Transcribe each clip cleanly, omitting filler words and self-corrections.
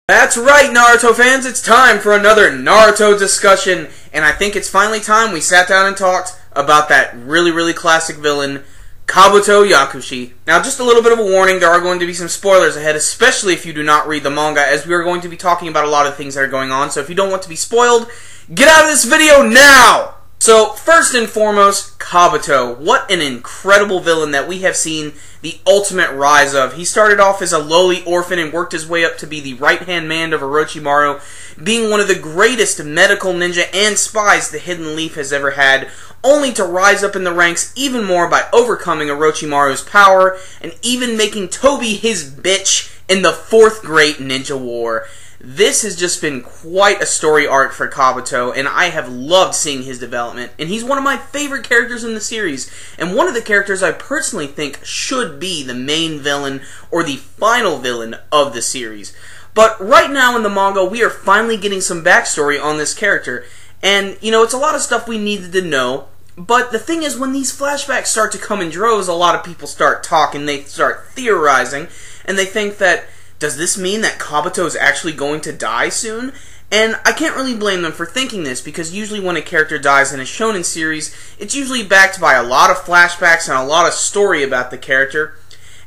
That's right, Naruto fans, it's time for another Naruto discussion, and I think it's finally time we sat down and talked about that really classic villain, Kabuto Yakushi. Now, just a little bit of a warning, there are going to be some spoilers ahead, especially if you do not read the manga, as we are going to be talking about a lot of things that are going on, so if you don't want to be spoiled, get out of this video now! So, first and foremost, Kabuto. What an incredible villain that we have seen the ultimate rise of. He started off as a lowly orphan and worked his way up to be the right-hand man of Orochimaru, being one of the greatest medical ninja and spies the Hidden Leaf has ever had, only to rise up in the ranks even more by overcoming Orochimaru's power and even making Tobi his bitch in the Fourth Great Ninja War. This has just been quite a story arc for Kabuto, and I have loved seeing his development. And he's one of my favorite characters in the series, and one of the characters I personally think should be the main villain or the final villain of the series. But right now in the manga, we are finally getting some backstory on this character. And, you know, it's a lot of stuff we needed to know. But the thing is, when these flashbacks start to come in droves, a lot of people start talking, they start theorizing, and they think that, does this mean that Kabuto is actually going to die soon? And I can't really blame them for thinking this, because usually when a character dies in a shonen series, it's usually backed by a lot of flashbacks and a lot of story about the character.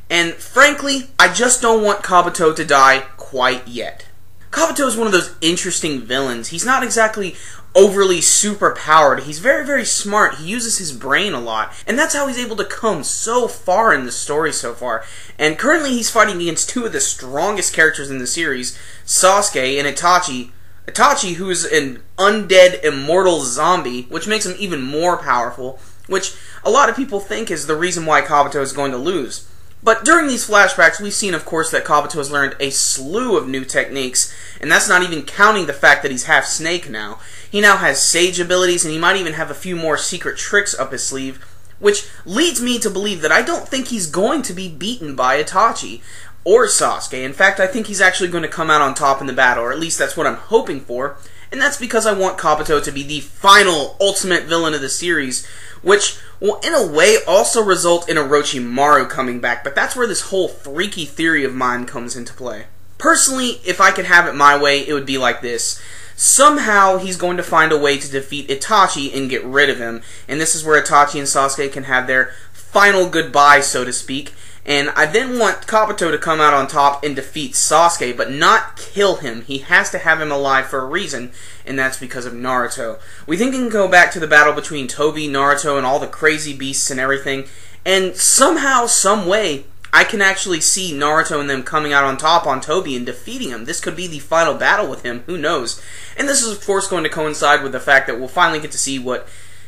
And frankly, I just don't want Kabuto to die quite yet. Kabuto is one of those interesting villains. He's not exactly overly super powered. He's very smart. He uses his brain a lot, and that's how he's able to come so far in the story so far. And currently he's fighting against two of the strongest characters in the series, Sasuke and Itachi. Itachi, who is an undead immortal zombie, which makes him even more powerful, which a lot of people think is the reason why Kabuto is going to lose. But during these flashbacks, we've seen, of course, that Kabuto has learned a slew of new techniques, and that's not even counting the fact that he's half snake now. He now has sage abilities, and he might even have a few more secret tricks up his sleeve, which leads me to believe that I don't think he's going to be beaten by Itachi or Sasuke. In fact, I think he's actually going to come out on top in the battle, or at least that's what I'm hoping for, and that's because I want Kabuto to be the final, ultimate villain of the series, which will in a way also result in Orochimaru coming back, but that's where this whole freaky theory of mine comes into play. Personally, if I could have it my way, it would be like this. Somehow he's going to find a way to defeat Itachi and get rid of him, and this is where Itachi and Sasuke can have their final goodbye, so to speak. And I then want Kabuto to come out on top and defeat Sasuke, but not kill him. He has to have him alive for a reason, and that's because of Naruto. We think he can go back to the battle between Tobi, Naruto, and all the crazy beasts and everything, and somehow, some way, I can actually see Naruto and them coming out on top on Tobi and defeating him. This could be the final battle with him, who knows. And this is of course going to coincide with the fact that we'll finally get to see what,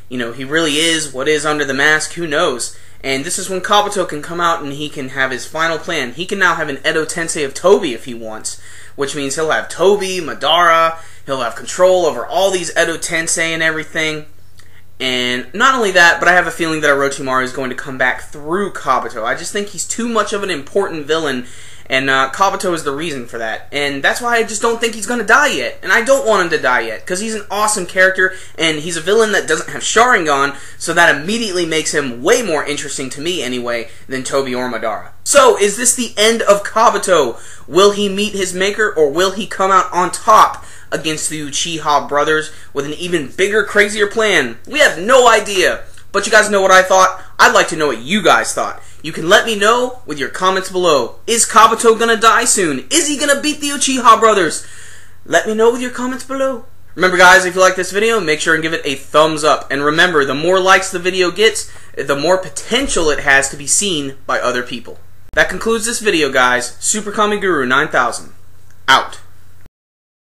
you know, he really is, what is under the mask, who knows. And this is when Kabuto can come out and he can have his final plan. He can now have an Edo Tensei of Tobi if he wants, which means he'll have Tobi, Madara, he'll have control over all these Edo Tensei and everything. And not only that, but I have a feeling that Orochimaru is going to come back through Kabuto. I just think he's too much of an important villain, and Kabuto is the reason for that. And that's why I just don't think he's going to die yet. And I don't want him to die yet, because he's an awesome character, and he's a villain that doesn't have Sharingan, so that immediately makes him way more interesting to me anyway than Tobi or Madara. So, is this the end of Kabuto? Will he meet his maker, or will he come out on top against the Uchiha brothers with an even bigger, crazier plan? We have no idea. But you guys know what I thought? I'd like to know what you guys thought. You can let me know with your comments below. Is Kabuto gonna die soon? Is he gonna beat the Uchiha brothers? Let me know with your comments below. Remember guys, if you like this video, make sure and give it a thumbs up. And remember, the more likes the video gets, the more potential it has to be seen by other people. That concludes this video guys. SuperKamiGuru9000. Out.